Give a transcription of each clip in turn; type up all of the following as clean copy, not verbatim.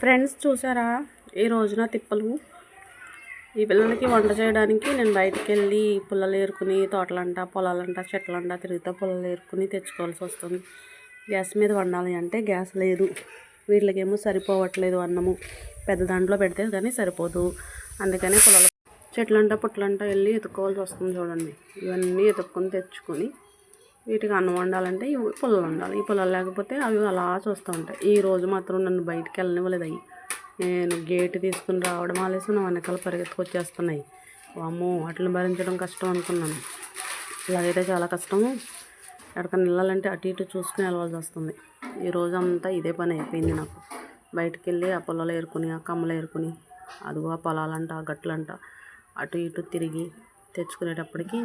Friends చూసారా ఈ రోజున తిప్పలు. ఈ పిల్లలకి వంట చేయడానికి నేను బయటికి వెళ్ళి పుల్లలు ఏరుకుని తోటలంట పొలాలంట చెట్లంట తిరుగుతా పుల్లలు ఏరుకుని తెచ్చుకోవాల్సి వస్తుంది. గ్యాస్ మీద వండాలి అంటే గ్యాస్ లేదు, వీళ్ళకేమో సరిపోవట్లేదు అన్నము. పెద్ద దాంట్లో పెడితే కానీ సరిపోదు, అందుకని పొలాల చెట్లంట పుట్లంట వెళ్ళి ఎత్తుకోవాల్సి వస్తుంది. చూడండి, ఇవన్నీ ఎత్తుక్కొని తెచ్చుకొని వీటికి అన్నం వండాలంటే ఇవి పుల్లలు వండాలి. ఈ పుల్లలు లేకపోతే అవి అలా చూస్తూ ఉంటాయి. ఈ రోజు మాత్రం నన్ను బయటికి వెళ్ళనివ్వలేదు. అవి నేను గేటు తీసుకుని రావడం ఆలస్యం, నా వెనకాల పరిగెత్తుకొచ్చేస్తున్నాయి. అమ్మో, వాటిని భరించడం కష్టం అనుకున్నాను. ఇలాగైతే చాలా కష్టము. ఎక్కడికైనా వెళ్ళాలంటే అటు ఇటు చూసుకుని వెళ్ళవలసి వస్తుంది. ఈ రోజంతా ఇదే పని అయిపోయింది నాకు. బయటికి వెళ్ళి ఆ పొలాలు ఏరుకుని ఆ కమ్మలు ఏరుకుని అదిగో ఆ పొలాలంట ఆ గట్లంట అటు ఇటు తిరిగి తెచ్చుకునేటప్పటికి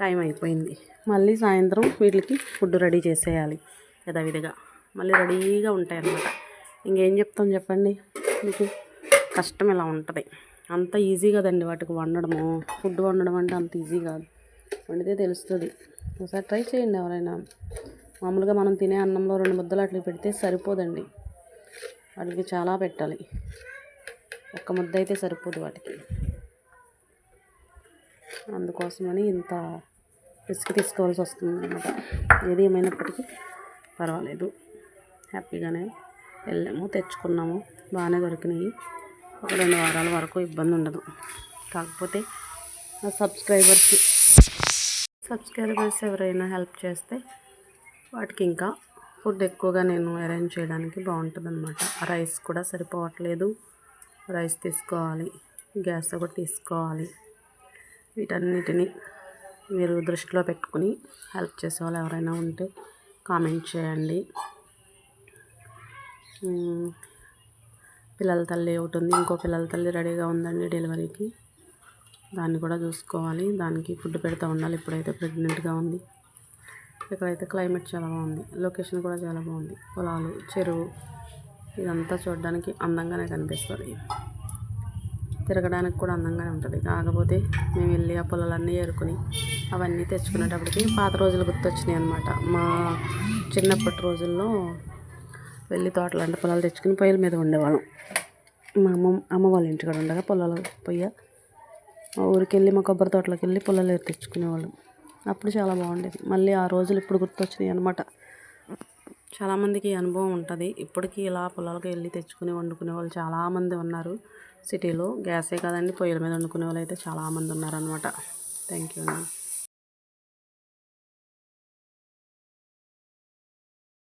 టైం అయిపోయింది. మళ్ళీ సాయంత్రం వీటికి ఫుడ్ రెడీ చేసేయాలి యథావిధిగా. మళ్ళీ రెడీగా ఉంటాయి అన్నమాట. ఇంకేం చెప్తాం చెప్పండి, మీకు కష్టం ఇలా ఉంటుంది. అంత ఈజీ కదండి వాటికి వండడము. ఫుడ్ వండడం అంటే అంత ఈజీ కాదు, వండితే తెలుస్తుంది. ఒకసారి ట్రై చేయండి ఎవరైనా. మామూలుగా మనం తినే అన్నంలో 2 ముద్దలు అట్లా పెడితే సరిపోదండి, వాటికి చాలా పెట్టాలి. ఒక్క ముద్ద అయితే సరిపోదు వాటికి. అందుకోసమని ఇంత రిస్క్ తీసుకోవాల్సి వస్తుంది అన్నమాట. ఏది ఏమైనప్పటికీ పర్వాలేదు, హ్యాపీగానే వెళ్ళాము తెచ్చుకున్నాము, బాగానే దొరికినాయి. ఒక 2 వారాల వరకు ఇబ్బంది ఉండదు. కాకపోతే సబ్స్క్రైబర్స్ ఎవరైనా హెల్ప్ చేస్తే వాటికి ఇంకా ఫుడ్ ఎక్కువగా నేను అరేంజ్ చేయడానికి బాగుంటుంది అనమాట. రైస్ కూడా సరిపోవట్లేదు, రైస్ తీసుకోవాలి, గ్యాస్ కూడా తీసుకోవాలి. వీటన్నిటిని మీరు దృష్టిలో పెట్టుకుని హెల్ప్ చేసే వాళ్ళు ఎవరైనా ఉంటే కామెంట్ చేయండి. పిల్లల తల్లి ఒకటి ఉంది, ఇంకో పిల్లల తల్లి రెడీగా ఉందండి డెలివరీకి. దాన్ని కూడా చూసుకోవాలి, దానికి ఫుడ్ పెడతా ఉండాలి. ఇప్పుడైతే ప్రెగ్నెంట్గా ఉంది. ఇక్కడైతే క్లైమేట్ చాలా బాగుంది, లొకేషన్ కూడా చాలా బాగుంది. పొలాలు, చెరువు, ఇదంతా చూడడానికి అందంగానే కనిపిస్తుంది. తిరగడానికి కూడా అందంగానే ఉంటుంది. కాకపోతే మేము వెళ్ళి ఆ పొలాలన్నీ ఏరుకుని అవన్నీ తెచ్చుకునేటప్పటికి పాత రోజులు గుర్తొచ్చినాయి అనమాట. మా చిన్నప్పటి రోజుల్లో వెళ్ళి తోటలంట పొలాలు తెచ్చుకుని పొయ్యిల మీద ఉండేవాళ్ళం. మా అమ్మ వాళ్ళ ఇంటికాడ ఉండగా పొలాలు మా ఊరికి వెళ్ళి మా కొబ్బరి తోటలోకి వెళ్ళి పొలాలు ఏరు తెచ్చుకునేవాళ్ళం. అప్పుడు చాలా బాగుండేది. మళ్ళీ ఆ రోజులు ఇప్పుడు గుర్తొచ్చినాయి అనమాట. చాలామందికి అనుభవం ఉంటుంది. ఇప్పటికీ ఇలా పొలాలకు వెళ్ళి తెచ్చుకుని వండుకునే వాళ్ళు చాలామంది ఉన్నారు. సిటీలో గ్యాసే కాదండి, పొయ్యిల మీద వండుకునే వాళ్ళు అయితే చాలామంది ఉన్నారనమాట. థ్యాంక్ యూ అండి.